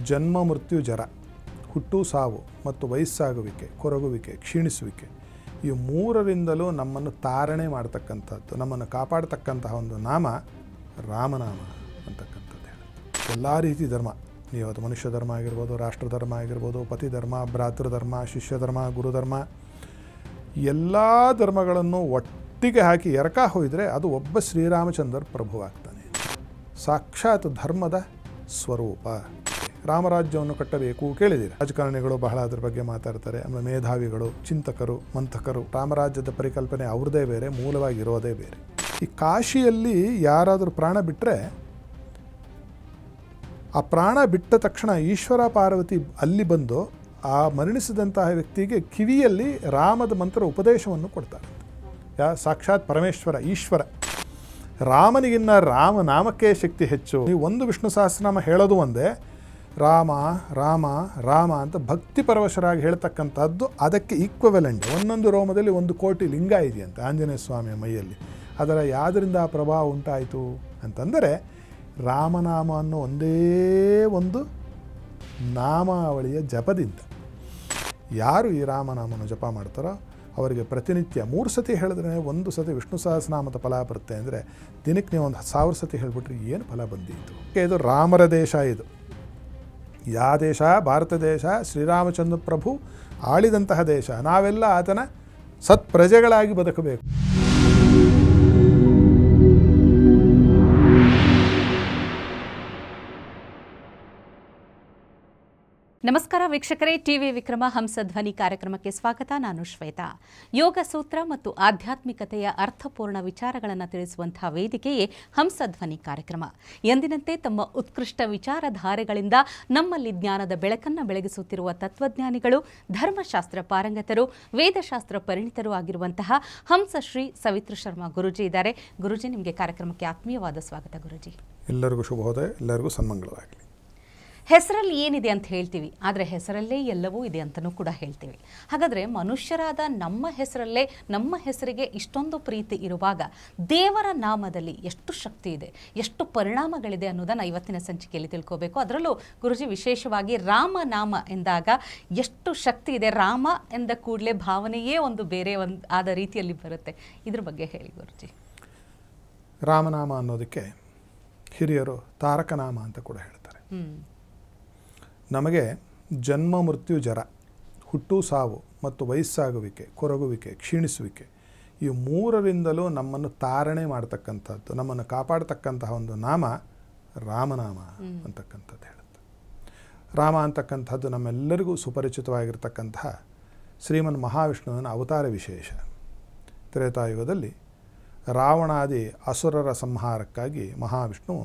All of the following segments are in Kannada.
ಜನ್ಮ ಮೃತ್ಯು ಜರ, ಹುಟ್ಟು ಸಾವು ಮತ್ತು ವಯಸ್ಸಾಗುವಿಕೆ, ಕೊರಗುವಿಕೆ, ಕ್ಷೀಣಿಸುವಿಕೆ ಈ ಮೂರರಿಂದಲೂ ನಮ್ಮನ್ನು ತಾರಣೆ ಮಾಡ್ತಕ್ಕಂಥದ್ದು, ನಮ್ಮನ್ನು ಕಾಪಾಡ್ತಕ್ಕಂತಹ ಒಂದು ನಾಮ ರಾಮನಾಮ ಅಂತಕ್ಕಂಥದ್ದು ಹೇಳಿ. ಎಲ್ಲ ರೀತಿ ಧರ್ಮ, ನೀವು ಅದು ಮನುಷ್ಯ ಧರ್ಮ ಆಗಿರ್ಬೋದು, ರಾಷ್ಟ್ರ ಧರ್ಮ ಆಗಿರ್ಬೋದು, ಪತಿ ಧರ್ಮ, ಭ್ರಾತೃಧರ್ಮ, ಶಿಷ್ಯ ಧರ್ಮ, ಗುರುಧರ್ಮ, ಎಲ್ಲ ಧರ್ಮಗಳನ್ನು ಒಟ್ಟಿಗೆ ಹಾಕಿ ಎರಕ ಹೋಯಿದರೆ ಅದು ಒಬ್ಬ ಶ್ರೀರಾಮಚಂದ್ರ ಪ್ರಭುವಾಗ್ತಾನೆ. ಸಾಕ್ಷಾತ್ ಧರ್ಮದ ಸ್ವರೂಪ. ರಾಮರಾಜ್ಯವನ್ನು ಕಟ್ಟಬೇಕು ಕೇಳಿದ್ದೀರಿ. ರಾಜಕಾರಣಿಗಳು ಬಹಳ ಅದ್ರ ಬಗ್ಗೆ ಮಾತಾಡ್ತಾರೆ. ಆಮೇಲೆ ಮೇಧಾವಿಗಳು, ಚಿಂತಕರು, ಮಂಥಕರು. ರಾಮರಾಜ್ಯದ ಪರಿಕಲ್ಪನೆ ಅವ್ರದ್ದೇ ಬೇರೆ, ಮೂಲವಾಗಿರೋದೇ ಬೇರೆ. ಈ ಕಾಶಿಯಲ್ಲಿ ಯಾರಾದರೂ ಪ್ರಾಣ ಬಿಟ್ಟರೆ ಆ ಪ್ರಾಣ ಬಿಟ್ಟ ತಕ್ಷಣ ಈಶ್ವರ ಪಾರ್ವತಿ ಅಲ್ಲಿ ಬಂದು ಆ ಮರಣಿಸಿದಂತಹ ವ್ಯಕ್ತಿಗೆ ಕಿವಿಯಲ್ಲಿ ರಾಮದ ಮಂತ್ರ ಉಪದೇಶವನ್ನು ಕೊಡ್ತಾರೆ. ಸಾಕ್ಷಾತ್ ಪರಮೇಶ್ವರ ಈಶ್ವರ. ರಾಮನಿಗಿನ್ನ ರಾಮನಾಮಕ್ಕೆ ಶಕ್ತಿ ಹೆಚ್ಚು. ನೀವು ಒಂದು ವಿಷ್ಣು ಸಹಸ್ರನಾಮ ಹೇಳೋದು ಒಂದೇ, ರಾಮ ರಾಮ ರಾಮ ಅಂತ ಭಕ್ತಿ ಪರವಶರಾಗಿ ಹೇಳ್ತಕ್ಕಂಥದ್ದು ಅದಕ್ಕೆ ಈಕ್ವವೆಲೆಂಟ್. ಒಂದೊಂದು ರೋಮದಲ್ಲಿ 1 ಕೋಟಿ ಲಿಂಗ ಇದೆಯಂತೆ ಆಂಜನೇಯ ಸ್ವಾಮಿಯ ಮೈಯಲ್ಲಿ. ಅದರ ಯಾವುದರಿಂದ ಆ ಪ್ರಭಾವ ಉಂಟಾಯಿತು ಅಂತಂದರೆ ರಾಮನಾಮ ಅನ್ನೋ ಒಂದೇ ಒಂದು ನಾಮಾವಳಿಯ ಜಪದಿಂದ. ಯಾರು ಈ ರಾಮನಾಮನ ಜಪ ಮಾಡ್ತಾರೋ ಅವರಿಗೆ ಪ್ರತಿನಿತ್ಯ 3 ಸತಿ ಹೇಳಿದ್ರೆ 1 ಸತಿ ವಿಷ್ಣು ಸಹಸ್ರನಾಮದ ಫಲ ಬರುತ್ತೆ. ಅಂದರೆ ದಿನಕ್ಕೆ ನೀವು 1000 ಸತಿ ಹೇಳಿಬಿಟ್ರೆ ಏನು ಫಲ ಬಂದಿತ್ತು. ಇದು ರಾಮರ ದೇಶ. ಇದು ಯಾವ ದೇಶ? ಭಾರತ ದೇಶ. ಶ್ರೀರಾಮಚಂದ್ರ ಪ್ರಭು ಆಳಿದಂತಹ ದೇಶ. ನಾವೆಲ್ಲ ಆತನ ಸತ್ಪ್ರಜೆಗಳಾಗಿ ಬದುಕಬೇಕು. ನಮಸ್ಕಾರ ವೀಕ್ಷಕರೇ, ಟಿವಿ ವಿಕ್ರಮ ಹಂಸಧ್ವನಿ ಕಾರ್ಯಕ್ರಮಕ್ಕೆ ಸ್ವಾಗತ. ನಾನು ಶ್ವೇತಾ. ಯೋಗ ಸೂತ್ರ ಮತ್ತು ಆಧ್ಯಾತ್ಮಿಕತೆಯ ಅರ್ಥಪೂರ್ಣ ವಿಚಾರಗಳನ್ನು ತಿಳಿಸುವಂತಹ ವೇದಿಕೆಯೇ ಹಂಸಧ್ವನಿ ಕಾರ್ಯಕ್ರಮ. ಎಂದಿನಂತೆ ತಮ್ಮ ಉತ್ಕೃಷ್ಟ ವಿಚಾರಧಾರೆಗಳಿಂದ ನಮ್ಮಲ್ಲಿ ಜ್ಞಾನದ ಬೆಳಕನ್ನು ಬೆಳಗಿಸುತ್ತಿರುವ ತತ್ವಜ್ಞಾನಿಗಳು, ಧರ್ಮಶಾಸ್ತ್ರ ಪಾರಂಗತರು, ವೇದಶಾಸ್ತ್ರ ಪರಿಣಿತರು ಆಗಿರುವಂತಹ ಹಂಸಶ್ರೀ ಸವಿತೃ ಶರ್ಮಾ ಗುರುಜಿ ಇದ್ದಾರೆ. ಗುರುಜಿ, ನಿಮಗೆ ಕಾರ್ಯಕ್ರಮಕ್ಕೆ ಆತ್ಮೀಯವಾದ ಸ್ವಾಗತ. ಗುರುಜಿ, ಎಲ್ಲರಿಗೂ ಶುಭೋದಯ, ಎಲ್ಲರಿಗೂ ಸನ್ಮಂಗಳವಾಗಲಿ. ಹೆಸರಲ್ಲಿ ಏನಿದೆ ಅಂತ ಹೇಳ್ತೀವಿ, ಆದರೆ ಹೆಸರಲ್ಲೇ ಎಲ್ಲವೂ ಇದೆ ಅಂತಲೂ ಕೂಡ ಹೇಳ್ತೀವಿ. ಹಾಗಾದರೆ ಮನುಷ್ಯರಾದ ನಮ್ಮ ಹೆಸರಲ್ಲೇ ನಮ್ಮ ಹೆಸರಿಗೆ ಇಷ್ಟೊಂದು ಪ್ರೀತಿ ಇರುವಾಗ ದೇವರ ನಾಮದಲ್ಲಿ ಎಷ್ಟು ಶಕ್ತಿ ಇದೆ, ಎಷ್ಟು ಪರಿಣಾಮಗಳಿದೆ ಅನ್ನೋದನ್ನು ಇವತ್ತಿನ ಸಂಚಿಕೆಯಲ್ಲಿ ತಿಳ್ಕೋಬೇಕು. ಅದರಲ್ಲೂ ಗುರುಜಿ ವಿಶೇಷವಾಗಿ ರಾಮನಾಮ ಎಂದಾಗ ಎಷ್ಟು ಶಕ್ತಿ ಇದೆ. ರಾಮ ಎಂದ ಕೂಡಲೇ ಭಾವನೆಯೇ ಒಂದು ಬೇರೆ ಆದ ರೀತಿಯಲ್ಲಿ ಬರುತ್ತೆ. ಇದ್ರ ಬಗ್ಗೆ ಹೇಳಿ ಗುರುಜಿ. ರಾಮನಾಮ ಅನ್ನೋದಕ್ಕೆ ಹಿರಿಯರು ತಾರಕನಾಮ ಅಂತ ಕೂಡ ಹೇಳ್ತಾರೆ. ನಮಗೆ ಜನ್ಮ ಮೃತ್ಯು ಜರ, ಹುಟ್ಟು ಸಾವು ಮತ್ತು ವಯಸ್ಸಾಗುವಿಕೆ, ಕೊರಗುವಿಕೆ, ಕ್ಷೀಣಿಸುವಿಕೆ ಈ ಮೂರರಿಂದಲೂ ನಮ್ಮನ್ನು ತಾರಣೆ ಮಾಡ್ತಕ್ಕಂಥದ್ದು, ನಮ್ಮನ್ನು ಕಾಪಾಡ್ತಕ್ಕಂತಹ ಒಂದು ನಾಮ ರಾಮನಾಮ ಅಂತಕ್ಕಂಥದ್ದು ಹೇಳುತ್ತೆ. ರಾಮ ಅಂತಕ್ಕಂಥದ್ದು ನಮ್ಮೆಲ್ಲರಿಗೂ ಸುಪರಿಚಿತವಾಗಿರ್ತಕ್ಕಂತಹ ಶ್ರೀಮನ್ ಮಹಾವಿಷ್ಣುವಿನ ಅವತಾರ ವಿಶೇಷ. ತ್ರೇತಾಯುಗದಲ್ಲಿ ರಾವಣಾದಿ ಅಸುರರ ಸಂಹಾರಕ್ಕಾಗಿ ಮಹಾವಿಷ್ಣು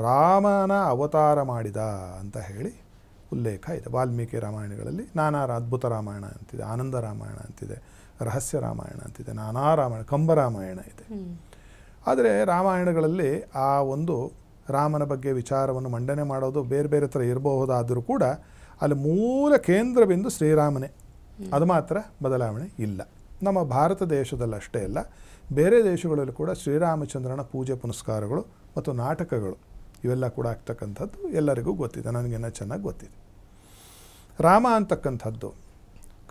ರಾಮನ ಅವತಾರ ಮಾಡಿದ ಅಂತ ಹೇಳಿ ಉಲ್ಲೇಖ ಇದೆ. ವಾಲ್ಮೀಕಿ ರಾಮಾಯಣಗಳಲ್ಲಿ ನಾನಾ ಅದ್ಭುತ ರಾಮಾಯಣ ಅಂತಿದೆ, ಆನಂದ ರಾಮಾಯಣ ಅಂತಿದೆ, ರಹಸ್ಯ ರಾಮಾಯಣ ಅಂತಿದೆ, ನಾನಾ ರಾಮಾಯಣ, ಕಂಬರಾಮಾಯಣ ಇದೆ. ಆದರೆ ರಾಮಾಯಣಗಳಲ್ಲಿ ಆ ಒಂದು ರಾಮನ ಬಗ್ಗೆ ವಿಚಾರವನ್ನು ಮಂಡನೆ ಮಾಡೋದು ಬೇರೆ ಬೇರೆ ಥರ ಇರಬಹುದಾದರೂ ಕೂಡ ಅಲ್ಲಿ ಮೂಲ ಕೇಂದ್ರ ಬಿಂದು ಶ್ರೀರಾಮನೇ. ಅದು ಮಾತ್ರ ಬದಲಾವಣೆ ಇಲ್ಲ. ನಮ್ಮ ಭಾರತ ದೇಶದಲ್ಲಷ್ಟೇ ಅಲ್ಲ, ಬೇರೆ ದೇಶಗಳಲ್ಲೂ ಕೂಡ ಶ್ರೀರಾಮಚಂದ್ರನ ಪೂಜೆ ಪುನಸ್ಕಾರಗಳು ಮತ್ತು ನಾಟಕಗಳು ಇವೆಲ್ಲ ಕೂಡ ಆಗ್ತಕ್ಕಂಥದ್ದು ಎಲ್ಲರಿಗೂ ಗೊತ್ತಿದೆ, ನನಗೇನೋ ಚೆನ್ನಾಗಿ ಗೊತ್ತಿದೆ. ರಾಮ ಅಂತಕ್ಕಂಥದ್ದು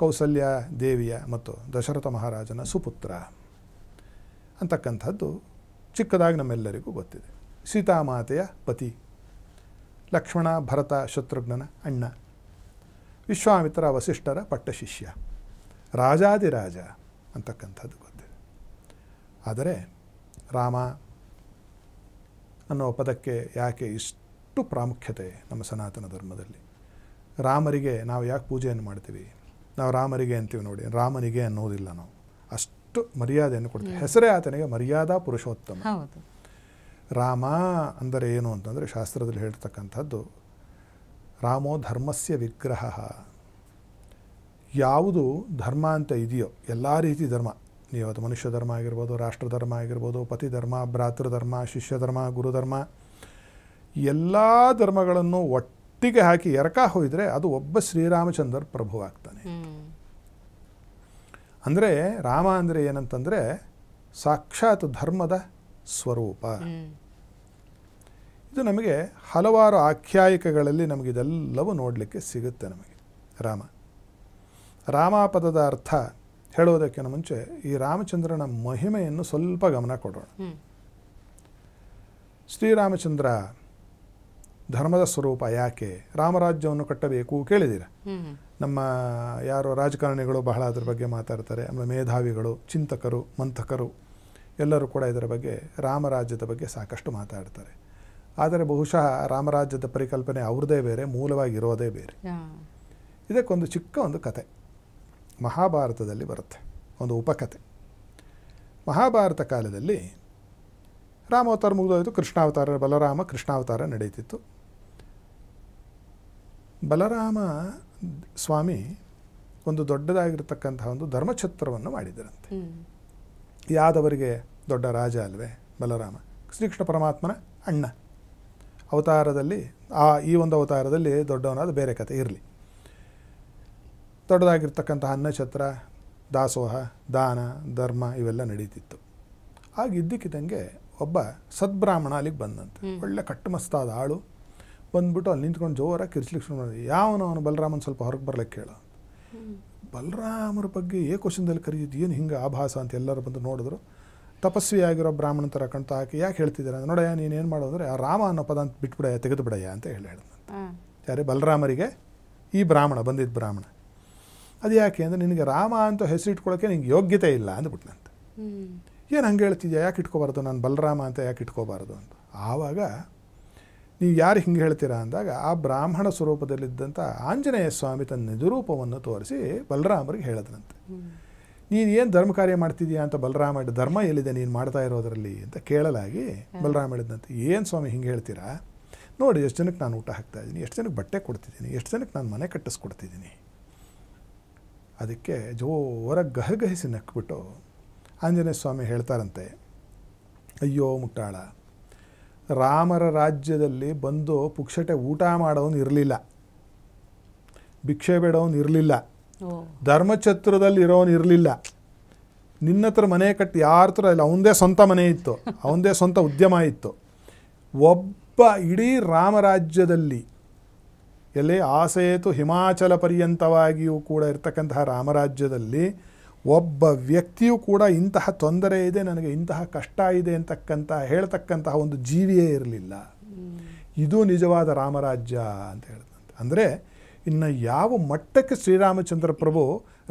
ಕೌಸಲ್ಯ ದೇವಿಯ ಮತ್ತು ದಶರಥ ಮಹಾರಾಜನ ಸುಪುತ್ರ ಅಂತಕ್ಕಂಥದ್ದು ಚಿಕ್ಕದಾಗಿ ನಮ್ಮೆಲ್ಲರಿಗೂ ಗೊತ್ತಿದೆ. ಸೀತಾಮಾತೆಯ ಪತಿ, ಲಕ್ಷ್ಮಣ ಭರತ ಶತ್ರುಘ್ನನ ಅಣ್ಣ, ವಿಶ್ವಾಮಿತ್ರ ವಸಿಷ್ಠರ ಪಟ್ಟ ಶಿಷ್ಯ, ರಾಜಾದಿರಾಜ ಅಂತಕ್ಕಂಥದ್ದು ಗೊತ್ತಿದೆ. ಆದರೆ ರಾಮ ಅನ್ನೋ ಪದಕ್ಕೆ ಯಾಕೆ ಇಷ್ಟು ಪ್ರಾಮುಖ್ಯತೆ ನಮ್ಮ ಸನಾತನ ಧರ್ಮದಲ್ಲಿ? ರಾಮರಿಗೆ ನಾವು ಯಾಕೆ ಪೂಜೆಯನ್ನು ಮಾಡ್ತೀವಿ? ನಾವು ರಾಮರಿಗೆ ಅಂತೀವಿ ನೋಡಿ, ರಾಮನಿಗೆ ಅನ್ನೋದಿಲ್ಲ. ನಾವು ಅಷ್ಟು ಮರ್ಯಾದೆಯನ್ನು ಕೊಡ್ತೀವಿ. ಹೆಸರೇ ಆತನಿಗೆ ಮರ್ಯಾದಾ ಪುರುಷೋತ್ತಮ. ರಾಮ ಅಂದರೆ ಏನು ಅಂತಂದರೆ ಶಾಸ್ತ್ರದಲ್ಲಿ ಹೇಳ್ತಕ್ಕಂಥದ್ದು ರಾಮೋ ಧರ್ಮಸ್ಯ ವಿಗ್ರಹ. ಯಾವುದು ಧರ್ಮ ಅಂತ ಇದೆಯೋ ಎಲ್ಲ ರೀತಿ ಧರ್ಮ, ನೀವು ಅದು ಮನುಷ್ಯ ಧರ್ಮ ಆಗಿರ್ಬೋದು, ರಾಷ್ಟ್ರ ಧರ್ಮ ಆಗಿರ್ಬೋದು, ಪತಿ ಧರ್ಮ, ಭ್ರಾತೃಧರ್ಮ, ಶಿಷ್ಯ ಧರ್ಮ, ಗುರುಧರ್ಮ, ಎಲ್ಲ ಧರ್ಮಗಳನ್ನು ಒಟ್ಟಿಗೆ ಹಾಕಿ ಎರಕ ಹೋಯಿದರೆ ಅದು ಒಬ್ಬ ಶ್ರೀರಾಮಚಂದ್ರ ಪ್ರಭು ಆಗ್ತಾನೆ. ಅಂದರೆ ರಾಮ ಅಂದರೆ ಏನಂತಂದರೆ ಸಾಕ್ಷಾತ್ ಧರ್ಮದ ಸ್ವರೂಪ. ಇದು ನಮಗೆ ಹಲವಾರು ಆಖ್ಯಾಯಿಕೆಗಳಲ್ಲಿ ನಮಗಿದೆಲ್ಲವೂ ನೋಡಲಿಕ್ಕೆ ಸಿಗುತ್ತೆ. ನಮಗೆ ರಾಮ ಪದದ ಅರ್ಥ ಹೇಳೋದಕ್ಕಿಂತ ಮುಂಚೆ ಈ ರಾಮಚಂದ್ರನ ಮಹಿಮೆಯನ್ನು ಸ್ವಲ್ಪ ಗಮನ ಕೊಡೋಣ. ಶ್ರೀರಾಮಚಂದ್ರ ಧರ್ಮದ ಸ್ವರೂಪ. ಯಾಕೆ ರಾಮರಾಜ್ಯವನ್ನು ಕಟ್ಟಬೇಕು ಕೇಳಿದ್ದೀರ. ನಮ್ಮ ಯಾರೋ ರಾಜಕಾರಣಿಗಳು ಬಹಳ ಅದರ ಬಗ್ಗೆ ಮಾತಾಡ್ತಾರೆ. ಆಮೇಲೆ ಮೇಧಾವಿಗಳು, ಚಿಂತಕರು, ಮಂಥಕರು ಎಲ್ಲರೂ ಕೂಡ ಇದರ ಬಗ್ಗೆ ರಾಮರಾಜ್ಯದ ಬಗ್ಗೆ ಸಾಕಷ್ಟು ಮಾತಾಡ್ತಾರೆ. ಆದರೆ ಬಹುಶಃ ರಾಮರಾಜ್ಯದ ಪರಿಕಲ್ಪನೆ ಅವ್ರದ್ದೇ ಬೇರೆ, ಮೂಲವಾಗಿರೋದೇ ಬೇರೆ. ಇದಕ್ಕೊಂದು ಚಿಕ್ಕ ಒಂದು ಕತೆ ಮಹಾಭಾರತದಲ್ಲಿ ಬರುತ್ತೆ, ಒಂದು ಉಪಕಥೆ. ಮಹಾಭಾರತ ಕಾಲದಲ್ಲಿ ರಾಮಾವತಾರ ಮುಗಿದೋಯ್ತು, ಕೃಷ್ಣಾವತಾರ, ಬಲರಾಮ ಕೃಷ್ಣಾವತಾರ ನಡೀತಿತ್ತು. ಬಲರಾಮ ಸ್ವಾಮಿ ಒಂದು ದೊಡ್ಡದಾಗಿರ್ತಕ್ಕಂತಹ ಒಂದು ಧರ್ಮಛತ್ರವನ್ನು ಮಾಡಿದರಂತೆ. ಯಾದವರಿಗೆ ದೊಡ್ಡ ರಾಜ ಅಲ್ವೇ ಬಲರಾಮ, ಶ್ರೀಕೃಷ್ಣ ಪರಮಾತ್ಮನ ಅಣ್ಣ. ಅವತಾರದಲ್ಲಿ ಈ ಒಂದು ಅವತಾರದಲ್ಲಿ ದೊಡ್ಡವನಾದ ಬೇರೆ ಕತೆ ಇರಲಿ. ದೊಡ್ಡದಾಗಿರ್ತಕ್ಕಂತಹ ಅನ್ನಛತ್ರ, ದಾಸೋಹ, ದಾನ, ಧರ್ಮ ಇವೆಲ್ಲ ನಡೀತಿತ್ತು. ಆಗ ಇದ್ದಕ್ಕಿದ್ದಂಗೆ ಒಬ್ಬ ಸದ್ಬ್ರಾಹ್ಮಣ ಅಲ್ಲಿಗೆ ಬಂದಂತೆ. ಒಳ್ಳೆ ಕಟ್ಟುಮಸ್ತಾದ ಆಳು ಬಂದ್ಬಿಟ್ಟು ಅಲ್ಲಿ ನಿಂತ್ಕೊಂಡು ಜೋರಾಗಿ ಕಿರ್ಚ್ಲಿಕ್ಕೆ ಶುರು ಮಾಡಿದೆ. ಅವನು ಬಲರಾಮನ ಸ್ವಲ್ಪ ಹೊರಗೆ ಬರ್ಲಿಕ್ಕೆ ಹೇಳ. ಬಲರಾಮರ ಬಗ್ಗೆ ಕ್ವಶನ್ದಲ್ಲಿ ಕರೀತಿದ್ದು ಏನು ಹಿಂಗೆ ಆಭಾಸ ಅಂತ ಎಲ್ಲರೂ ಬಂದು ನೋಡಿದ್ರು. ತಪಸ್ವಿಯಾಗಿರೋ ಬ್ರಾಹ್ಮಣ ಥರ ಕಣ್ತಾ ಹಾಕಿ ಯಾಕೆ ಹೇಳ್ತಿದ್ದಾರೆ ಅಂದ್ರೆ, ನೋಡಯ್ಯ ನೀನೇನು ಮಾಡೋದಂದರೆ ಆ ರಾಮ ಅನ್ನೋ ಪದ ಅಂತ ಬಿಟ್ಬಿಡಯ್ಯ, ತೆಗೆದು ಬಿಡಯ್ಯ ಅಂತ ಹೇಳಿದಂತೆ. ಯಾರೇ ಬಲರಾಮರಿಗೆ ಈ ಬ್ರಾಹ್ಮಣ ಬಂದಿದ್ದ ಬ್ರಾಹ್ಮಣ. ಅದು ಯಾಕೆ ಅಂದರೆ ನಿನಗೆ ರಾಮ ಅಂತ ಹೆಸರಿಟ್ಕೊಳ್ಳೋಕ್ಕೆ ನಿಂಗೆ ಯೋಗ್ಯತೆ ಇಲ್ಲ ಅಂದ್ಬಿಟ್ನಂತೆ. ಏನು ಹಂಗೆ ಹೇಳ್ತಿದ್ಯಾ, ಯಾಕೆ ಇಟ್ಕೋಬಾರ್ದು, ನಾನು ಬಲರಾಮ ಅಂತ ಯಾಕೆ ಇಟ್ಕೋಬಾರ್ದು ಅಂತ. ಆವಾಗ ನೀವು ಯಾರು ಹಿಂಗೆ ಹೇಳ್ತೀರಾ ಅಂದಾಗ ಆ ಬ್ರಾಹ್ಮಣ ಸ್ವರೂಪದಲ್ಲಿದ್ದಂಥ ಆಂಜನೇಯ ಸ್ವಾಮಿ ತನ್ನ ನಿಜರೂಪವನ್ನು ತೋರಿಸಿ ಬಲರಾಮರಿಗೆ ಹೇಳಿದ್ರಂತೆ. ನೀನು ಏನು ಧರ್ಮ ಕಾರ್ಯ ಮಾಡ್ತಿದ್ದೀಯಾ ಅಂತ ಬಲರಾಮ ಹೇಳಿದ. ಧರ್ಮ ಎಲ್ಲಿದೆ ನೀನು ಮಾಡ್ತಾ ಇರೋದರಲ್ಲಿ ಅಂತ ಕೇಳಲಾಗಿ ಬಲರಾಮ ಹೇಳಿದಂತೆ, ಏನು ಸ್ವಾಮಿ ಹಿಂಗೆ ಹೇಳ್ತೀರಾ, ನೋಡಿ ಎಷ್ಟು ಜನಕ್ಕೆ ನಾನು ಊಟ ಹಾಕ್ತಾಯಿದ್ದೀನಿ, ಎಷ್ಟು ಜನಕ್ಕೆ ಬಟ್ಟೆ ಕೊಡ್ತಿದ್ದೀನಿ, ಎಷ್ಟು ಜನಕ್ಕೆ ನಾನು ಮನೆ ಕಟ್ಟಿಸ್ಕೊಡ್ತಿದ್ದೀನಿ. ಅದಕ್ಕೆ ಜೋರಾಗಿ ಗಹಗಹಿಸಿ ನಕ್ಬಿಟ್ಟು ಆಂಜನೇಯ ಸ್ವಾಮಿ ಹೇಳ್ತಾರಂತೆ, ಅಯ್ಯೋ ಮುಟ್ಟಾಳ, ರಾಮರ ರಾಜ್ಯದಲ್ಲಿ ಬಂದು ಪುಕ್ಷಟೆ ಊಟ ಮಾಡೋನು ಇರಲಿಲ್ಲ, ಭಿಕ್ಷೆ ಬೇಡವನು ಇರಲಿಲ್ಲ, ಧರ್ಮಛತ್ರದಲ್ಲಿ ಇರೋನು ಇರಲಿಲ್ಲ. ನಿನ್ನ ಹತ್ರ ಮನೆ ಕಟ್ಟಿ ಯಾರ ಹತ್ರ ಇಲ್ಲ, ಅವನದೇ ಸ್ವಂತ ಮನೆ ಇತ್ತು, ಅವನದೇ ಸ್ವಂತ ಉದ್ಯಮ ಇತ್ತು. ಒಬ್ಬ ಇಡೀ ರಾಮರಾಜ್ಯದಲ್ಲಿ ಎಲ್ಲಿ ಆಸೇತು ಹಿಮಾಚಲ ಪರ್ಯಂತವಾಗಿಯೂ ಕೂಡ ಇರ್ತಕ್ಕಂತಹ ರಾಮರಾಜ್ಯದಲ್ಲಿ ಒಬ್ಬ ವ್ಯಕ್ತಿಯೂ ಕೂಡ ಇಂತಹ ತೊಂದರೆ ಇದೆ, ನನಗೆ ಇಂತಹ ಕಷ್ಟ ಇದೆ ಹೇಳ್ತಕ್ಕಂತಹ ಒಂದು ಜೀವಿಯೇ ಇರಲಿಲ್ಲ. ಇದು ನಿಜವಾದ ರಾಮರಾಜ್ಯ ಅಂತ ಹೇಳಿದಂತೆ. ಅಂದರೆ ಇನ್ನು ಯಾವ ಮಟ್ಟಕ್ಕೆ ಶ್ರೀರಾಮಚಂದ್ರ ಪ್ರಭು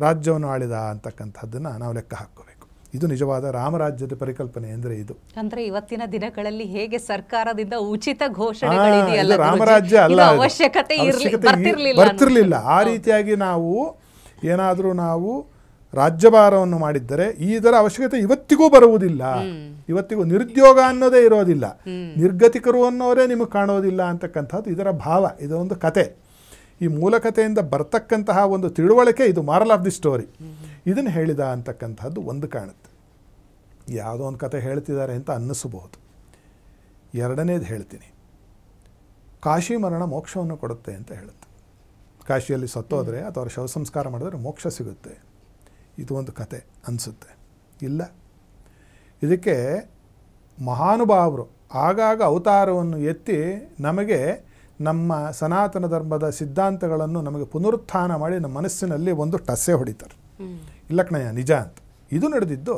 ರಾಜ್ಯವನ್ನು ಆಳಿದ ಅಂತಕ್ಕಂಥದ್ದನ್ನು ನಾವು ಲೆಕ್ಕ ಹಾಕ್ಕೋಬೇಕು. ಇದು ನಿಜವಾದ ರಾಮರಾಜ್ಯದ ಪರಿಕಲ್ಪನೆ ಅಂದರೆ ಇದು. ಅಂದ್ರೆ ಇವತ್ತಿನ ದಿನಗಳಲ್ಲಿ ಹೇಗೆ ಸರ್ಕಾರದಿಂದ ಉಚಿತ ಘೋಷಣೆಗಳಿದೆಯಲ್ಲ, ರಾಮರಾಜ್ಯ ಅಲ್ಲ, ಅವಶ್ಯಕತೆ ಬರ್ತಿರ್ಲಿಲ್ಲ. ಆ ರೀತಿಯಾಗಿ ನಾವು ಏನಾದರೂ ನಾವು ರಾಜ್ಯಭಾರವನ್ನು ಮಾಡಿದ್ದರೆ ಇದರ ಅವಶ್ಯಕತೆ ಇವತ್ತಿಗೂ ಬರುವುದಿಲ್ಲ. ಇವತ್ತಿಗೂ ನಿರುದ್ಯೋಗ ಅನ್ನೋದೇ ಇರೋದಿಲ್ಲ, ನಿರ್ಗತಿಕರು ಅನ್ನೋರೇ ನಿಮಗೆ ಕಾಣೋದಿಲ್ಲ ಅಂತಕ್ಕಂಥದ್ದು ಇದರ ಭಾವ. ಇದೊಂದು ಕತೆ. ಈ ಮೂಲಕತೆಯಿಂದ ಬರ್ತಕ್ಕಂತಹ ಒಂದು ತಿಳುವಳಿಕೆ ಇದು, ಮಾರಲ್ ಆಫ್ ದಿ ಸ್ಟೋರಿ. ಇದನ್ನು ಹೇಳಿದ ಅಂತಕ್ಕಂಥದ್ದು ಒಂದು ಕಾಣುತ್ತೆ. ಯಾವುದೋ ಒಂದು ಕತೆ ಹೇಳ್ತಿದ್ದಾರೆ ಅಂತ ಅನ್ನಿಸಬಹುದು. ಎರಡನೇದು ಹೇಳ್ತೀನಿ, ಕಾಶಿ ಮರಣ ಮೋಕ್ಷವನ್ನು ಕೊಡುತ್ತೆ ಅಂತ ಹೇಳುತ್ತೆ. ಕಾಶಿಯಲ್ಲಿ ಸತ್ತೋದ್ರೆ ಅಥವಾ ಶವ ಸಂಸ್ಕಾರ ಮಾಡಿದ್ರೆ ಮೋಕ್ಷ ಸಿಗುತ್ತೆ. ಇದು ಒಂದು ಕತೆ ಅನಿಸುತ್ತೆ. ಇಲ್ಲ, ಇದಕ್ಕೆ ಮಹಾನುಭಾವರು ಆಗಾಗ ಅವತಾರವನ್ನು ಎತ್ತಿ ನಮಗೆ ನಮ್ಮ ಸನಾತನ ಧರ್ಮದ ಸಿದ್ಧಾಂತಗಳನ್ನು ನಮಗೆ ಪುನರುತ್ಥಾನ ಮಾಡಿ ನಮ್ಮ ಮನಸ್ಸಿನಲ್ಲಿ ಒಂದು ಟಸೆ ಹೊಡಿತಾರೆ. ಇಲ್ಲ ಕಣಯ್ಯ ನಿಜ ಅಂತ. ಇದು ನಡೆದಿದ್ದು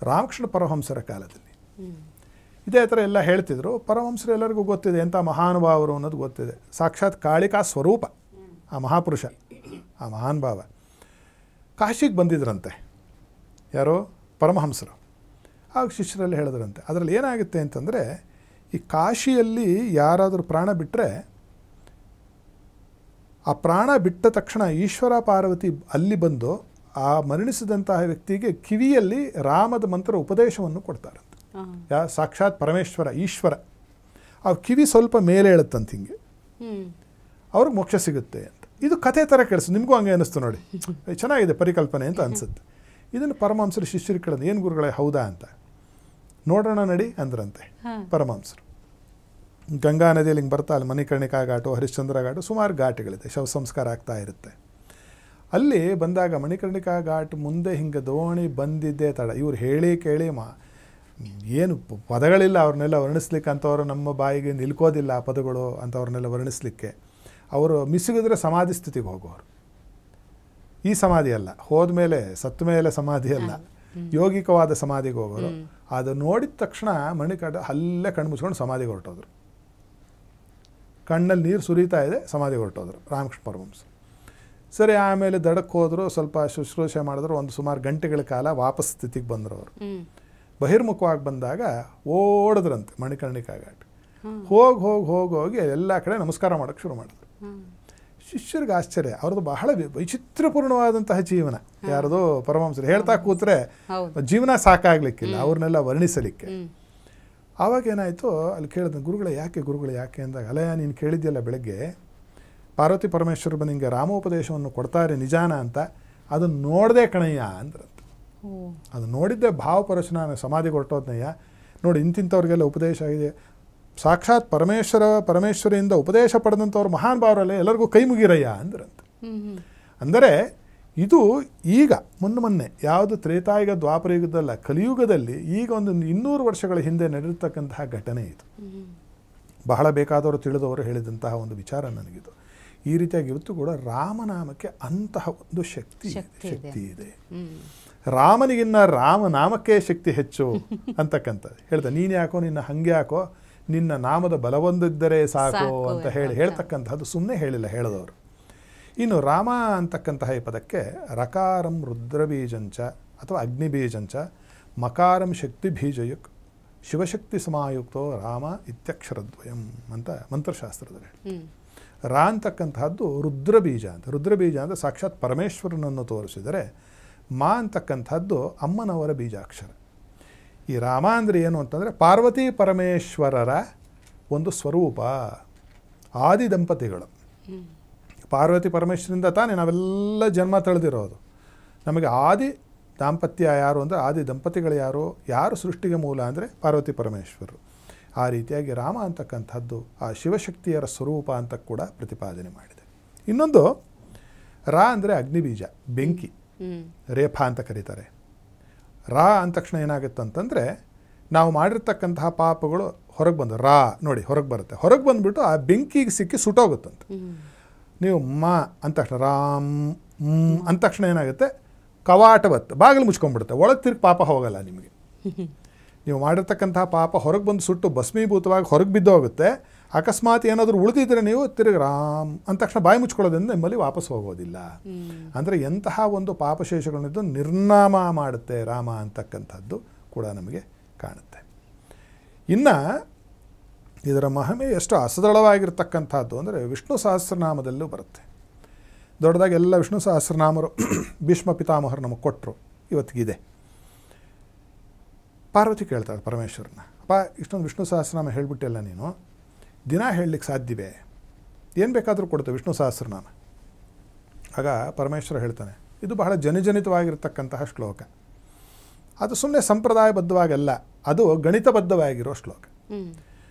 ರಾಮಕೃಷ್ಣ ಪರಮಹಂಸರ ಕಾಲದಲ್ಲಿ. ಇದೇ ಥರ ಎಲ್ಲ ಹೇಳ್ತಿದ್ರು. ಪರಮಹಂಸರು ಎಲ್ಲರಿಗೂ ಗೊತ್ತಿದೆ ಎಂಥ ಮಹಾನುಭಾವರು ಅನ್ನೋದು ಗೊತ್ತಿದೆ. ಸಾಕ್ಷಾತ್ ಕಾಳಿಕಾ ಸ್ವರೂಪ ಆ ಮಹಾಪುರುಷ, ಆ ಮಹಾನುಭಾವ. ಕಾಶಿಗೆ ಬಂದಿದ್ರಂತೆ ಯಾರೋ ಪರಮಹಂಸರು. ಆಗ ಶಿಷ್ಯರಲ್ಲಿ ಹೇಳಿದ್ರಂತೆ, ಅದರಲ್ಲಿ ಏನಾಗುತ್ತೆ ಅಂತಂದರೆ, ಈ ಕಾಶಿಯಲ್ಲಿ ಯಾರಾದರೂ ಪ್ರಾಣ ಬಿಟ್ಟರೆ ಆ ಪ್ರಾಣ ಬಿಟ್ಟ ತಕ್ಷಣ ಈಶ್ವರ ಪಾರ್ವತಿ ಅಲ್ಲಿ ಬಂದು ಆ ಮರಣಿಸಿದಂತಹ ವ್ಯಕ್ತಿಗೆ ಕಿವಿಯಲ್ಲಿ ರಾಮದ ಮಂತ್ರ ಉಪದೇಶವನ್ನು ಕೊಡ್ತಾರಂತೆ. ಸಾಕ್ಷಾತ್ ಪರಮೇಶ್ವರ ಈಶ್ವರ ಆ ಕಿವಿ ಸ್ವಲ್ಪ ಮೇಲೆ ಹೇಳುತ್ತಂತ, ಹಿಂಗೆ ಅವ್ರಿಗೆ ಮೋಕ್ಷ ಸಿಗುತ್ತೆ ಅಂತ. ಇದು ಕಥೆ ಥರ ಕೇಳಿಸು, ನಿಮಗೂ ಹಂಗೆ ಅನ್ನಿಸ್ತು ನೋಡಿ, ಚೆನ್ನಾಗಿದೆ ಪರಿಕಲ್ಪನೆ ಅಂತ ಅನಿಸುತ್ತೆ. ಇದನ್ನು ಪರಮಹಂಸರು ಶಿಷ್ಯರಿಗೆ ಕೇಳಿದ್ರು, ಏನು ಗುರುಗಳೇ ಹೌದಾ ಅಂತ, ನೋಡೋಣ ನಡಿ ಅಂದ್ರಂತೆ ಪರಮಹಂಸರು. ಗಂಗಾ ನದಿಯಲ್ಲಿ ಹಿಂಗೆ ಬರ್ತಾ ಅಲ್ಲಿ ಮಣಿಕರ್ಣಿಕಾ ಘಾಟು, ಹರಿಶ್ಚಂದ್ರ ಘಾಟು, ಸುಮಾರು ಘಾಟುಗಳಿದೆ, ಶವ ಸಂಸ್ಕಾರ ಆಗ್ತಾ ಇರುತ್ತೆ. ಅಲ್ಲಿ ಬಂದಾಗ ಮಣಿಕರ್ಣಿಕಾ ಘಾಟ್ ಮುಂದೆ ಹಿಂಗೆ ದೋಣಿ ಬಂದಿದ್ದೇ ತಡ. ಇವ್ರು ಹೇಳಿ ಕೇಳಿ ಏನು ಪದಗಳಿಲ್ಲ ಅವ್ರನ್ನೆಲ್ಲ ವರ್ಣಿಸ್ಲಿಕ್ಕೆ ಅಂಥವ್ರು ನಮ್ಮ ಬಾಯಿಗೆ ನಿಲ್ಕೋದಿಲ್ಲ ಆ ಪದಗಳು ಅಂಥವ್ರನ್ನೆಲ್ಲ ವರ್ಣಿಸ್ಲಿಕ್ಕೆ. ಅವರು ಮಿಸುಗಿದ್ರೆ ಸಮಾಧಿ ಸ್ಥಿತಿಗೆ ಹೋಗೋರು. ಈ ಸಮಾಧಿ ಅಲ್ಲ, ಹೋದ್ಮೇಲೆ ಸತ್ತ ಮೇಲೆ ಸಮಾಧಿ ಅಲ್ಲ, ಯೋಗಿಕವಾದ ಸಮಾಧಿಗೆ ಹೋಗೋರು. ಅದು ನೋಡಿದ ತಕ್ಷಣ ಮಣಿಕಂಠ ಅಲ್ಲೇ ಕಣ್ಣು ಮುಚ್ಕೊಂಡು ಸಮಾಧಿಗೆ ಹೊರಟೋದ್ರು. ಕಣ್ಣಲ್ಲಿ ನೀರು ಸುರಿತಾ ಇದೆ, ಸಮಾಧಿಗೆ ಹೊರಟೋದ್ರು ರಾಮಕೃಷ್ಣ ಪರಮಹಂಸರು. ಸರಿ, ಆಮೇಲೆ ದಡಕ್ಕೆ ಹೋದರು, ಸ್ವಲ್ಪ ಶುಶ್ರೂಷೆ ಮಾಡಿದ್ರು. ಒಂದು ಸುಮಾರು ಗಂಟೆಗಳ ಕಾಲ ವಾಪಸ್ ಸ್ಥಿತಿಗೆ ಬಂದರು ಅವರು. ಬಹಿರ್ಮುಖವಾಗಿ ಬಂದಾಗ ಓಡಿದ್ರಂತೆ ಮಣಿಕರ್ಣಿಕಾ ಘಾಟ್. ಹೋಗಿ ಎಲ್ಲ ಕಡೆ ನಮಸ್ಕಾರ ಮಾಡೋಕ್ಕೆ ಶುರು ಮಾಡಿದ್ರು. ಶಿಷ್ಯರಿಗೆ ಆಶ್ಚರ್ಯ, ಅವ್ರದ್ದು ಬಹಳ ವೈಚಿತ್ರ್ಯಪೂರ್ಣವಾದಂತಹ ಜೀವನ. ಯಾರದು ಪರಮಹಂಸರು ಹೇಳ್ತಾ ಕೂತ್ರೆ ಜೀವನ ಸಾಕಾಗ್ಲಿಕ್ಕಿಲ್ಲ ಅವ್ರನ್ನೆಲ್ಲ ವರ್ಣಿಸಲಿಕ್ಕೆ. ಆವಾಗ ಏನಾಯಿತು, ಅಲ್ಲಿ ಕೇಳಿದ ಗುರುಗಳೇ ಯಾಕೆ ಅಂದಾಗ, ಅಲ್ಲಯ್ಯ ನೀನು ಕೇಳಿದ್ಯಲ್ಲ ಬೆಳಗ್ಗೆ ಪಾರ್ವತಿ ಪರಮೇಶ್ವರ ನಿಂಗೆ ರಾಮೋಪದೇಶವನ್ನು ಕೊಡ್ತಾರೆ ನಿಜಾನ ಅಂತ, ಅದನ್ನು ನೋಡದೆ ಕಣಯ್ಯ ಅಂದ್ರಂತ. ಅದು ನೋಡಿದ್ದೆ ಭಾವಪರಶನ ಸಮಾಧಿಗೆ ಹೊರಟೋದ್ನಯ್ಯ. ನೋಡಿ ಇಂತಿಂಥವ್ರಿಗೆಲ್ಲ ಉಪದೇಶ ಆಗಿದೆ, ಸಾಕ್ಷಾತ್ ಪರಮೇಶ್ವರಿಯಿಂದ ಉಪದೇಶ ಪಡೆದಂಥವ್ರು ಮಹಾನ್ ಭಾವರಲ್ಲೇ ಎಲ್ಲರಿಗೂ ಕೈ ಮುಗಿರಯ್ಯ ಅಂದ್ರಂತ. ಅಂದರೆ ಇದು ಈಗ ಮೊನ್ನೆ ಯಾವುದು ತ್ರೇತಾಯುಗ ದ್ವಾಪರಯುಗದಲ್ಲ, ಕಲಿಯುಗದಲ್ಲಿ ಈಗ ಒಂದು 200 ವರ್ಷಗಳ ಹಿಂದೆ ನಡೆದಿರ್ತಕ್ಕಂತಹ ಘಟನೆ ಇದು. ಬಹಳ ಬೇಕಾದವರು ತಿಳಿದವರು ಹೇಳಿದಂತಹ ಒಂದು ವಿಚಾರ ನನಗಿದು. ಈ ರೀತಿಯಾಗಿ ಇವತ್ತು ಕೂಡ ರಾಮನಾಮಕ್ಕೆ ಅಂತಹ ಒಂದು ಶಕ್ತಿ ಇದೆ. ರಾಮನಿಗಿನ್ನ ರಾಮನಾಮಕ್ಕೆ ಶಕ್ತಿ ಹೆಚ್ಚು ಅಂತಕ್ಕಂಥದ್ದು ಹೇಳ್ದ. ನೀನು ಯಾಕೋ ನಿನ್ನ ಹಂಗೆ ಯಾಕೋ, ನಿನ್ನ ನಾಮದ ಬಲವೊಂದಿದ್ದರೆ ಸಾಕು ಅಂತ ಹೇಳ್ತಕ್ಕಂಥದ್ದು ಸುಮ್ಮನೆ ಹೇಳಿದವರು. ಇನ್ನು ರಾಮ ಅಂತಕ್ಕಂತಹ ಈ ಪದಕ್ಕೆ ರಕಾರಂ ರುದ್ರಬೀಜಂಚ ಅಥವಾ ಅಗ್ನಿಬೀಜಂಚ ಮಕಾರಂ ಶಕ್ತಿ ಬೀಜಯುಕ್ ಶಿವಶಕ್ತಿ ಸಮಾಯುಕ್ತೋ ರಾಮ ಇತ್ಯಕ್ಷರದ್ವಯಂ ಅಂತ ಮಂತ್ರಶಾಸ್ತ್ರದಲ್ಲಿ ಹೇಳಿ. ರಾ ಅಂತಕ್ಕಂತಹದ್ದು ರುದ್ರಬೀಜ ಅಂತ. ರುದ್ರಬೀಜ ಅಂದರೆ ಸಾಕ್ಷಾತ್ ಪರಮೇಶ್ವರನನ್ನು ತೋರಿಸಿದರೆ, ಮಾ ಅಂತಕ್ಕಂಥದ್ದು ಅಮ್ಮನವರ ಬೀಜಾಕ್ಷರ. ಈ ರಾಮ ಅಂದರೆ ಏನು ಅಂತಂದರೆ ಪಾರ್ವತಿ ಪರಮೇಶ್ವರರ ಒಂದು ಸ್ವರೂಪ, ಆದಿ ದಂಪತಿಗಳು. ಪಾರ್ವತಿ ಪರಮೇಶ್ವರಿಂದ ತಾನೇ ನಾವೆಲ್ಲ ಜನ್ಮ ತಳೆದಿರೋದು. ನಮಗೆ ಆದಿ ದಾಂಪತ್ಯ ಯಾರು ಅಂದರೆ, ಆದಿ ದಂಪತಿಗಳು ಯಾರು ಸೃಷ್ಟಿಗೆ ಮೂಲ ಅಂದರೆ ಪಾರ್ವತಿ ಪರಮೇಶ್ವರರು. ಆ ರೀತಿಯಾಗಿ ರಾಮ ಅಂತಕ್ಕಂಥದ್ದು ಆ ಶಿವಶಕ್ತಿಯರ ಸ್ವರೂಪ ಅಂತ ಕೂಡ ಪ್ರತಿಪಾದನೆ ಮಾಡಿದೆ. ಇನ್ನೊಂದು ರಾ ಅಂದರೆ ಅಗ್ನಿಬೀಜ, ಬೆಂಕಿ, ರೇಫಾ ಅಂತ ಕರೀತಾರೆ. ರಾ ಅಂದ ತಕ್ಷಣ ಏನಾಗುತ್ತೆ ಅಂತಂದರೆ, ನಾವು ಮಾಡಿರ್ತಕ್ಕಂತಹ ಪಾಪಗಳು ಹೊರಗೆ ಬಂದು ರಾ ನೋಡಿ ಹೊರಗೆ ಬರುತ್ತೆ. ಹೊರಗೆ ಬಂದುಬಿಟ್ಟು ಆ ಬೆಂಕಿಗೆ ಸಿಕ್ಕಿ ಸುಟ್ಟೋಗುತ್ತಂತೆ. ನೀವು ಮಾ ಅಂದ ತಕ್ಷಣ ರಾಮ್ ಅಂದ ತಕ್ಷಣ ಏನಾಗುತ್ತೆ, ಕವಾಟವತ್ತು ಬಾಗಿಲು ಮುಚ್ಕೊಂಡ್ಬಿಡುತ್ತೆ, ಒಳಗೆ ತಿರುಗಿ ಪಾಪ ಹೋಗಲ್ಲ ನಿಮಗೆ. ನೀವು ಮಾಡಿರ್ತಕ್ಕಂತಹ ಪಾಪ ಹೊರಗೆ ಬಂದು ಸುಟ್ಟು ಭಸ್ಮೀಭೂತವಾಗಿ ಹೊರಗೆ ಬಿದ್ದು ಹೋಗುತ್ತೆ. ಅಕಸ್ಮಾತ್ ಏನಾದರೂ ಉಳಿದಿದ್ರೆ ನೀವು ತಿರುಗಿ ರಾಮ್ ಅಂದ ತಕ್ಷಣ ಬಾಯಿ ಮುಚ್ಕೊಳ್ಳೋದ್ರಿಂದ ನಿಮ್ಮಲ್ಲಿ ವಾಪಸ್ ಹೋಗೋದಿಲ್ಲ. ಅಂದರೆ ಎಂತಹ ಒಂದು ಪಾಪಶೇಷಗಳನ್ನಿದ್ದು ನಿರ್ನಾಮ ಮಾಡುತ್ತೆ ರಾಮ ಅಂತಕ್ಕಂಥದ್ದು ಕೂಡ ನಮಗೆ ಕಾಣುತ್ತೆ. ಇನ್ನು ಇದರ ಮಹಿಮೆ ಎಷ್ಟು ಅಸದಳವಾಗಿರ್ತಕ್ಕಂಥದ್ದು ಅಂದರೆ ವಿಷ್ಣು ಸಹಸ್ರನಾಮದಲ್ಲೂ ಬರುತ್ತೆ. ದೊಡ್ಡದಾಗಿ ಎಲ್ಲ ವಿಷ್ಣು ಸಹಸ್ರನಾಮರು ಭೀಷ್ಮ ಪಿತಾಮಹರು ನಮಗೆ ಕೊಟ್ಟರು, ಇವತ್ತಿಗಿದೆ. ಪಾರ್ವತಿ ಕೇಳ್ತಾಳೆ ಪರಮೇಶ್ವರನ, ಅಪ್ಪ ಇಷ್ಟೊಂದು ವಿಷ್ಣು ಸಹಸ್ರನಾಮ ಹೇಳಿಬಿಟ್ಟಿಲ್ಲ ನೀನು, ದಿನ ಹೇಳಲಿಕ್ಕೆ ಸಾಧ್ಯವೇ? ಏನು ಬೇಕಾದರೂ ಕೊಡ್ತೇವೆ ವಿಷ್ಣು ಸಹಸ್ರನಾಮ. ಆಗ ಪರಮೇಶ್ವರ ಹೇಳ್ತಾನೆ, ಇದು ಬಹಳ ಜನಜನಿತವಾಗಿರ್ತಕ್ಕಂತಹ ಶ್ಲೋಕ. ಅದು ಸುಮ್ಮನೆ ಸಂಪ್ರದಾಯಬದ್ಧವಾಗಲ್ಲ, ಅದು ಗಣಿತಬದ್ಧವಾಗಿರೋ ಶ್ಲೋಕ.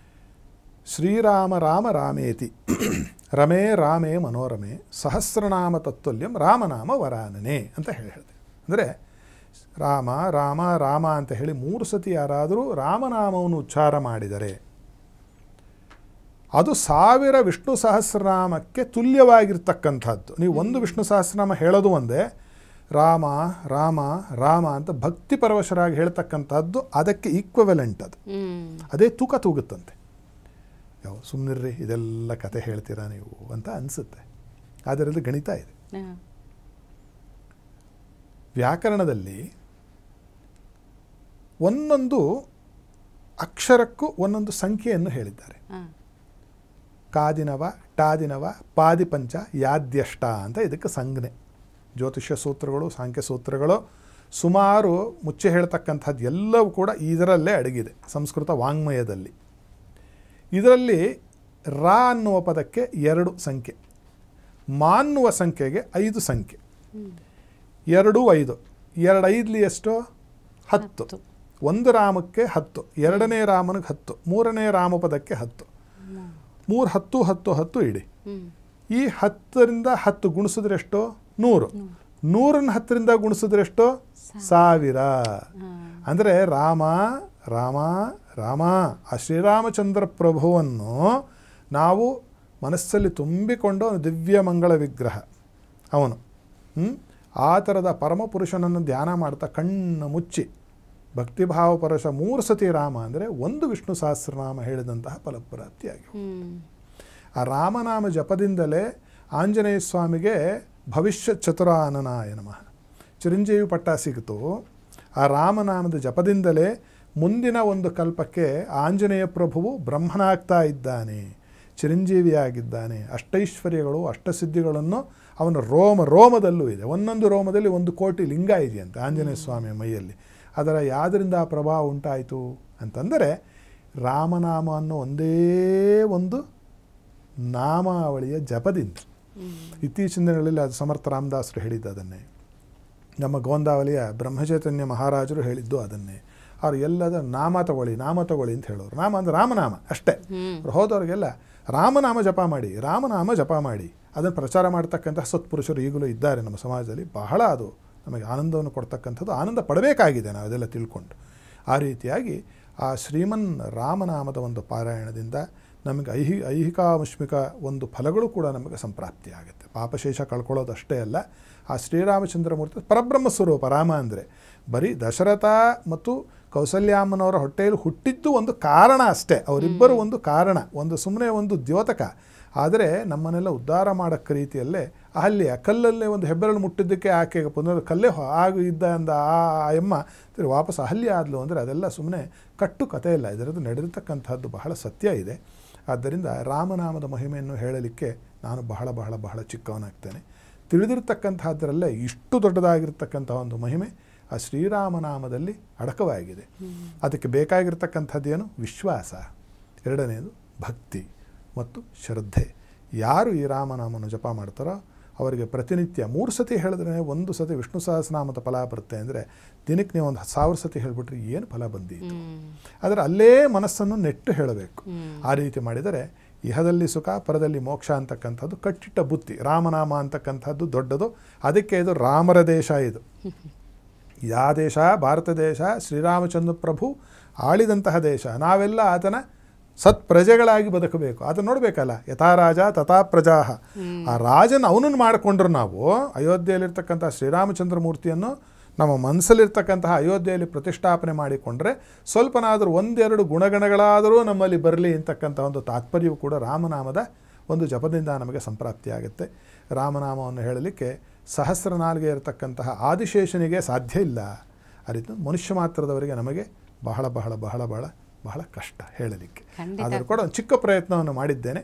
ಶ್ರೀರಾಮ ರಾಮ ರಾಮೇತಿ ರಮೇ ರಾಮೇ ಮನೋರಮೆ ಸಹಸ್ರನಾಮ ತತ್ವಲ್ಯಂ ರಾಮನಾಮ ವರಾನನೆ ಅಂತ ಹೇಳಿದೆ. ಅಂದರೆ ರಾಮ ರಾಮ ರಾಮ ಅಂತ ಹೇಳಿ 3 ಸತಿ ಯಾರಾದರೂ ರಾಮನಾಮವನ್ನು ಉಚ್ಚಾರ ಮಾಡಿದರೆ ಅದು 1000 ವಿಷ್ಣು ಸಹಸ್ರನಾಮಕ್ಕೆ ತುಲ್ಯವಾಗಿರ್ತಕ್ಕಂಥದ್ದು. ನೀವು ಒಂದು ವಿಷ್ಣು ಸಹಸ್ರನಾಮ ಹೇಳೋದು ಒಂದೇ, ರಾಮ ರಾಮ ರಾಮ ಅಂತ ಭಕ್ತಿ ಪರವಶರಾಗಿ ಹೇಳ್ತಕ್ಕಂಥದ್ದು ಅದಕ್ಕೆ ಈಕ್ವಲೆಂಟ್. ಅದು ಅದೇ ತೂಕ ತೂಗುತ್ತಂತೆ. ಯಾವ ಸುಮ್ಮನಿರ್ರಿ ಇದೆಲ್ಲ ಕತೆ ಹೇಳ್ತೀರಾ ನೀವು ಅಂತ ಅನಿಸುತ್ತೆ. ಅದರಲ್ಲಿ ಗಣಿತ ಇದೆ. ವ್ಯಾಕರಣದಲ್ಲಿ ಒಂದೊಂದು ಅಕ್ಷರಕ್ಕೂ ಒಂದೊಂದು ಸಂಖ್ಯೆಯನ್ನು ಹೇಳಿದ್ದಾರೆ. ಕಾದಿನವ, ಟಾದಿನವ, ಪಾದಿಪಂಚ, ಯಾದ್ಯಷ್ಟ ಅಂತ ಇದಕ್ಕೆ ಸಂಜ್ಞೆ. ಜ್ಯೋತಿಷ್ಯ ಸೂತ್ರಗಳು, ಸಾಂಖ್ಯ ಸೂತ್ರಗಳು ಸುಮಾರು ಮುಚ್ಚಿ ಹೇಳ್ತಕ್ಕಂಥದ್ದು ಎಲ್ಲವೂ ಕೂಡ ಇದರಲ್ಲೇ ಅಡಗಿದೆ ಸಂಸ್ಕೃತ ವಾಂಗ್ಮಯದಲ್ಲಿ. ಇದರಲ್ಲಿ ರಾ ಅನ್ನುವ ಪದಕ್ಕೆ 2 ಸಂಖ್ಯೆ, ಮಾ ಅನ್ನುವ ಸಂಖ್ಯೆಗೆ 5 ಸಂಖ್ಯೆ. 2 5 2 5ಲಿ ಎಷ್ಟು? 10. 1 ರಾಮಕ್ಕೆ 10, 2ನೇ ರಾಮನಿಗೆ 10, 3ನೇ ರಾಮಪದಕ್ಕೆ 10, 3 10 10 10 ಇಡಿ. ಈ 10ರಿಂದ 10 ಗುಣಿಸಿದ್ರೆ ಎಷ್ಟು? 100. 100ನ್ನು 10ರಿಂದ ಗುಣಿಸಿದ್ರೆ ಎಷ್ಟು? 1000. ಅಂದರೆ ರಾಮ ರಾಮ ರಾಮ ಆ ಶ್ರೀರಾಮಚಂದ್ರ ಪ್ರಭುವನ್ನು ನಾವು ಮನಸ್ಸಲ್ಲಿ ತುಂಬಿಕೊಂಡು ಅವನು ದಿವ್ಯ ಮಂಗಳ ವಿಗ್ರಹ ಅವನು. ಆ ಥರದ ಪರಮಪುರುಷನನ್ನು ಧ್ಯಾನ ಮಾಡ್ತಾ ಕಣ್ಣು ಮುಚ್ಚಿ ಭಕ್ತಿಭಾವ ಪರಶ 3 ಸತಿ ರಾಮ ಅಂದರೆ 1 ವಿಷ್ಣು ಸಹಸ್ರನಾಮ ಹೇಳಿದಂತಹ ಫಲಪ್ರಾಪ್ತಿಯಾಗಿವೆ. ಆ ರಾಮನಾಮ ಜಪದಿಂದಲೇ ಆಂಜನೇಯ ಸ್ವಾಮಿಗೆ ಭವಿಷ್ಯ ಚತುರಾನನಾಯ ನಮಃ ಚಿರಂಜೀವಿ ಪಟ್ಟ ಸಿಗುತ್ತು. ಆ ರಾಮನಾಮದ ಜಪದಿಂದಲೇ ಮುಂದಿನ ಒಂದು ಕಲ್ಪಕ್ಕೆ ಆಂಜನೇಯ ಪ್ರಭುವು ಬ್ರಹ್ಮನಾಗ್ತಾ ಇದ್ದಾನೆ, ಚಿರಂಜೀವಿಯಾಗಿದ್ದಾನೆ. ಅಷ್ಟೈಶ್ವರ್ಯಗಳು ಅಷ್ಟಸಿದ್ಧಿಗಳನ್ನು ಅವನ ರೋಮದಲ್ಲೂ ಇದೆ. ಒಂದೊಂದು ರೋಮದಲ್ಲಿ 1 ಕೋಟಿ ಲಿಂಗ ಇದೆಯಂತೆ ಆಂಜನೇಯ ಸ್ವಾಮಿಯ ಮೈಯಲ್ಲಿ. ಅದರ ಯಾವುದರಿಂದ ಆ ಪ್ರಭಾವ ಉಂಟಾಯಿತು ಅಂತಂದರೆ ರಾಮನಾಮ ಅನ್ನೋ ಒಂದೇ ಒಂದು ನಾಮಾವಳಿಯ ಜಪದಿಂದ. ಇತ್ತೀಚಿನ ದಿನಗಳಲ್ಲಿ ಅದು ಸಮರ್ಥ ರಾಮದಾಸರು ಹೇಳಿದ್ದು ಅದನ್ನೇ, ನಮ್ಮ ಗೋಂದಾವಲಿಯ ಬ್ರಹ್ಮಚೈತನ್ಯ ಮಹಾರಾಜರು ಹೇಳಿದ್ದು ಅದನ್ನೇ. ಅವ್ರು ಎಲ್ಲದ ನಾಮ ತಗೊಳ್ಳಿ ಅಂತ ಹೇಳೋರು. ನಾಮ ಅಂದರೆ ರಾಮನಾಮ ಅಷ್ಟೇ. ಅವ್ರು ಹೋದವ್ರಿಗೆಲ್ಲ ರಾಮನಾಮ ಜಪ ಮಾಡಿ ಅದನ್ನು ಪ್ರಚಾರ ಮಾಡ್ತಕ್ಕಂಥ ಸತ್ಪುರುಷರು ಈಗಲೂ ಇದ್ದಾರೆ ನಮ್ಮ ಸಮಾಜದಲ್ಲಿ. ಬಹಳ ಅದು ನಮಗೆ ಆನಂದವನ್ನು ಕೊಡ್ತಕ್ಕಂಥದ್ದು, ಆನಂದ ಪಡಬೇಕಾಗಿದೆ ನಾವು ಅದೆಲ್ಲ ತಿಳ್ಕೊಂಡು. ಆ ರೀತಿಯಾಗಿ ಆ ಶ್ರೀಮನ್ ರಾಮನಾಮದ ಒಂದು ಪಾರಾಯಣದಿಂದ ನಮಗೆ ಐಹಿಕಾಮುಷ್ಮಿಕ ಒಂದು ಫಲಗಳು ಕೂಡ ನಮಗೆ ಸಂಪ್ರಾಪ್ತಿಯಾಗುತ್ತೆ. ಪಾಪಶೇಷ ಕಳ್ಕೊಳ್ಳೋದಷ್ಟೇ ಅಲ್ಲ, ಆ ಶ್ರೀರಾಮಚಂದ್ರಮೂರ್ತಿ ಪರಬ್ರಹ್ಮ ಸ್ವರೂಪ. ರಾಮ ಅಂದರೆ ಬರೀ ದಶರಥ ಮತ್ತು ಕೌಸಲ್ಯಾಮ್ಮನವರ ಹೊಟ್ಟೆಯಲ್ಲಿ ಹುಟ್ಟಿದ್ದು ಒಂದು ಕಾರಣ ಅಷ್ಟೇ. ಅವರಿಬ್ಬರು ಒಂದು ಕಾರಣ, ಒಂದು ಸುಮ್ಮನೆ ಒಂದು ದ್ಯೋತಕ. ಆದರೆ ನಮ್ಮನ್ನೆಲ್ಲ ಉದ್ಧಾರ ಮಾಡೋಕ್ಕೆ ರೀತಿಯಲ್ಲೇ ಅಹಲ್ಯ ಕಲ್ಲಲ್ಲೇ ಒಂದು ಹೆಬ್ಬೆರಳು ಮುಟ್ಟಿದ್ದಕ್ಕೆ ಆಕೆಗೆ ಪುನರ್ ಕಲ್ಲೇ ಇದ್ದ ಅಂದ ಆ ಎಮ್ಮ ವಾಪಸ್ ಅಹಲ್ಯ ಆದಲು ಅಂದರೆ ಅದೆಲ್ಲ ಸುಮ್ಮನೆ ಕಟ್ಟು ಕಥೆ ಇಲ್ಲ. ಇದರದ್ದು ನಡೆದಿರ್ತಕ್ಕಂಥದ್ದು ಬಹಳ ಸತ್ಯ ಇದೆ. ಆದ್ದರಿಂದ ರಾಮನಾಮದ ಮಹಿಮೆಯನ್ನು ಹೇಳಲಿಕ್ಕೆ ನಾನು ಬಹಳ ಚಿಕ್ಕವನಾಗ್ತೇನೆ. ತಿಳಿದಿರ್ತಕ್ಕಂಥದ್ದರಲ್ಲೇ ಇಷ್ಟು ದೊಡ್ಡದಾಗಿರ್ತಕ್ಕಂಥ ಒಂದು ಮಹಿಮೆ ಆ ಶ್ರೀರಾಮನಾಮದಲ್ಲಿ ಅಡಕವಾಗಿದೆ. ಅದಕ್ಕೆ ಬೇಕಾಗಿರ್ತಕ್ಕಂಥದ್ದೇನು? ವಿಶ್ವಾಸ, ಎರಡನೇದು ಭಕ್ತಿ ಮತ್ತು ಶ್ರದ್ಧೆ. ಯಾರು ಈ ರಾಮನಾಮನ ಜಪ ಮಾಡ್ತಾರೋ ಅವರಿಗೆ ಪ್ರತಿನಿತ್ಯ 3 ಸತಿ ಹೇಳಿದ್ರೆ 1 ಸತಿ ವಿಷ್ಣು ಸಹಸ್ರನಾಮದ ಫಲ ಬರುತ್ತೆ. ಅಂದರೆ ದಿನಕ್ಕೆ ನೀವು ಒಂದು 1000 ಸತಿ ಹೇಳಿಬಿಟ್ರೆ ಏನು ಫಲ ಬಂದಿತ್ತು? ಆದರೆ ಅಲ್ಲೇ ಮನಸ್ಸನ್ನು ನೆಟ್ಟು ಹೇಳಬೇಕು. ಆ ರೀತಿ ಮಾಡಿದರೆ ಇಹದಲ್ಲಿ ಸುಖ ಪರದಲ್ಲಿ ಮೋಕ್ಷ ಅಂತಕ್ಕಂಥದ್ದು ಕಟ್ಟಿಟ್ಟ ಬುತ್ತಿ. ರಾಮನಾಮ ಅಂತಕ್ಕಂಥದ್ದು ದೊಡ್ಡದು. ಅದಕ್ಕೆ ಇದು ರಾಮರ ದೇಶ. ಇದು ಯಾ ದೇಶ? ಭಾರತ ದೇಶ. ಶ್ರೀರಾಮಚಂದ್ರ ಪ್ರಭು ಆಳಿದಂತಹ ದೇಶ. ನಾವೆಲ್ಲ ಆತನ ಸತ್ಪ್ರಜೆಗಳಾಗಿ ಬದುಕಬೇಕು. ಅದನ್ನು ನೋಡಬೇಕಲ್ಲ. ಯಥಾ ರಾಜ ತಥಾ ಪ್ರಜಾ. ಆ ರಾಜನ ಅವನನ್ನು ಮಾಡಿಕೊಂಡ್ರು ನಾವು ಅಯೋಧ್ಯೆಯಲ್ಲಿರ್ತಕ್ಕಂಥ ಶ್ರೀರಾಮಚಂದ್ರ ಮೂರ್ತಿಯನ್ನು ನಮ್ಮ ಮನಸ್ಸಲ್ಲಿರ್ತಕ್ಕಂತಹ ಅಯೋಧ್ಯೆಯಲ್ಲಿ ಪ್ರತಿಷ್ಠಾಪನೆ ಮಾಡಿಕೊಂಡ್ರೆ ಸ್ವಲ್ಪನಾದರೂ 1-2 ಗುಣಗಣಗಳಾದರೂ ನಮ್ಮಲ್ಲಿ ಬರಲಿ ಅಂತಕ್ಕಂಥ ಒಂದು ತಾತ್ಪರ್ಯವು ಕೂಡ ರಾಮನಾಮದ ಒಂದು ಜಪದಿಂದ ನಮಗೆ ಸಂಪ್ರಾಪ್ತಿಯಾಗುತ್ತೆ. ರಾಮನಾಮವನ್ನು ಹೇಳಲಿಕ್ಕೆ ಸಹಸ್ರನಾಲ್ಗೆ ಇರತಕ್ಕಂತಹ ಆದಿಶೇಷನಿಗೆ ಸಾಧ್ಯ ಇಲ್ಲ. ಆ ರೀತಿ ಮನುಷ್ಯ ಮಾತ್ರದವರಿಗೆ ನಮಗೆ ಬಹಳ ಕಷ್ಟ ಹೇಳಲಿಕ್ಕೆ. ಆದರೂ ಕೂಡ ಒಂದು ಚಿಕ್ಕ ಪ್ರಯತ್ನವನ್ನು ಮಾಡಿದ್ದೇನೆ.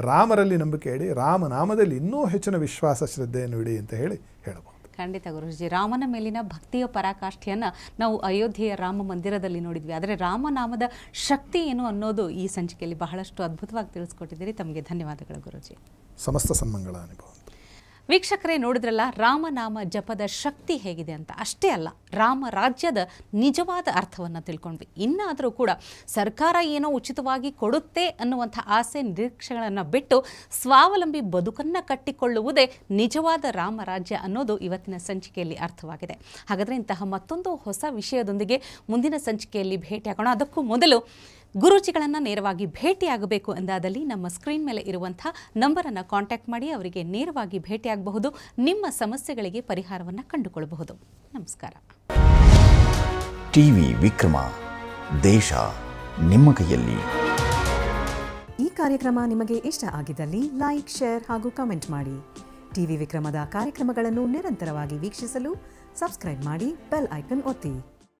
ರಾಮರಲ್ಲಿ ನಂಬಿಕೆ ಇಡಿ, ರಾಮನಾಮದಲ್ಲಿ ಇನ್ನೂ ಹೆಚ್ಚಿನ ವಿಶ್ವಾಸ ಶ್ರದ್ಧೆಯನ್ನು ಇಡಿ ಅಂತ ಹೇಳಬಹುದು. ಖಂಡಿತ ಗುರುಜಿ, ರಾಮನ ಮೇಲಿನ ಭಕ್ತಿಯ ಪರಾಕಾಷ್ಠೆಯನ್ನು ನಾವು ಅಯೋಧ್ಯೆಯ ರಾಮ ಮಂದಿರದಲ್ಲಿ ನೋಡಿದ್ವಿ. ಆದರೆ ರಾಮನಾಮದ ಶಕ್ತಿ ಏನು ಅನ್ನೋದು ಈ ಸಂಚಿಕೆಯಲ್ಲಿ ಬಹಳಷ್ಟು ಅದ್ಭುತವಾಗಿ ತಿಳಿಸ್ಕೊಟ್ಟಿದ್ದೀರಿ. ತಮಗೆ ಧನ್ಯವಾದಗಳು ಗುರುಜಿ. ಸಮಸ್ತ ಸನ್ಮಂಗಳ ಅನುಭವ. ವೀಕ್ಷಕರೇ, ನೋಡಿದ್ರಲ್ಲ ರಾಮನಾಮ ಜಪದ ಶಕ್ತಿ ಹೇಗಿದೆ ಅಂತ. ಅಷ್ಟೇ ಅಲ್ಲ, ರಾಮ ರಾಜ್ಯದ ನಿಜವಾದ ಅರ್ಥವನ್ನು ತಿಳ್ಕೊಂಡ್ವಿ. ಇನ್ನಾದರೂ ಕೂಡ ಸರ್ಕಾರ ಏನೋ ಉಚಿತವಾಗಿ ಕೊಡುತ್ತೆ ಅನ್ನುವಂಥ ಆಸೆ ನಿರೀಕ್ಷೆಗಳನ್ನು ಬಿಟ್ಟು ಸ್ವಾವಲಂಬಿ ಬದುಕನ್ನು ಕಟ್ಟಿಕೊಳ್ಳುವುದೇ ನಿಜವಾದ ರಾಮರಾಜ್ಯ ಅನ್ನೋದು ಇವತ್ತಿನ ಸಂಚಿಕೆಯಲ್ಲಿ ಅರ್ಥವಾಗಿದೆ. ಹಾಗಾದರೆ ಇಂತಹ ಮತ್ತೊಂದು ಹೊಸ ವಿಷಯದೊಂದಿಗೆ ಮುಂದಿನ ಸಂಚಿಕೆಯಲ್ಲಿ ಭೇಟಿಯಾಗೋಣ. ಅದಕ್ಕೂ ಮೊದಲು ಗುರೂಜಿಗಳನ್ನು ನೇರವಾಗಿ ಭೇಟಿಯಾಗಬೇಕು ಎಂದಾದಲ್ಲಿ ನಮ್ಮ ಸ್ಕ್ರೀನ್ ಮೇಲೆ ಇರುವಂಥ ನಂಬರನ್ನು ಕಾಂಟ್ಯಾಕ್ಟ್ ಮಾಡಿ ಅವರಿಗೆ ನೇರವಾಗಿ ಭೇಟಿಯಾಗಬಹುದು. ನಿಮ್ಮ ಸಮಸ್ಯೆಗಳಿಗೆ ಪರಿಹಾರವನ್ನು ಕಂಡುಕೊಳ್ಳಬಹುದು. ನಮಸ್ಕಾರ. ಟಿವಿ ವಿಕ್ರಮ, ದೇಶ ನಿಮ್ಮ ಕೈಯಲ್ಲಿ. ಈ ಕಾರ್ಯಕ್ರಮ ನಿಮಗೆ ಇಷ್ಟ ಆಗಿದ್ದಲ್ಲಿ ಲೈಕ್, ಶೇರ್ ಹಾಗೂ ಕಮೆಂಟ್ ಮಾಡಿ. ಟಿವಿ ವಿಕ್ರಮದ ಕಾರ್ಯಕ್ರಮಗಳನ್ನು ನಿರಂತರವಾಗಿ ವೀಕ್ಷಿಸಲು ಸಬ್ಸ್ಕ್ರೈಬ್ ಮಾಡಿ, ಬೆಲ್ ಐಕನ್ ಒತ್ತಿ.